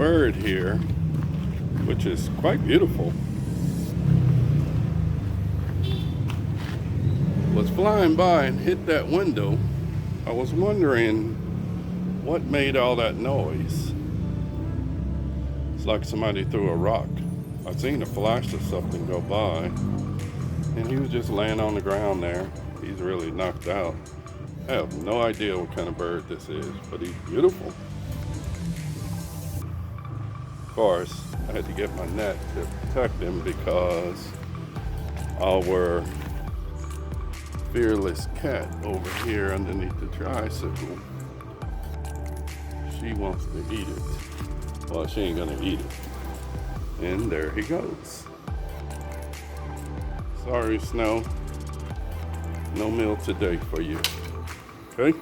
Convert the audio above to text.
bird here, which is quite beautiful, was flying by and hit that window. I was wondering what made all that noise. It's like somebody threw a rock. I seen a flash of something go by, and he was just laying on the ground there. He's really knocked out. I have no idea what kind of bird this is, but he's beautiful. Of course, I had to get my net to protect him because our fearless cat over here underneath the tricycle, she wants to eat it. Well, she ain't gonna eat it. And there he goes. Sorry, Snow. No meal today for you. Okay?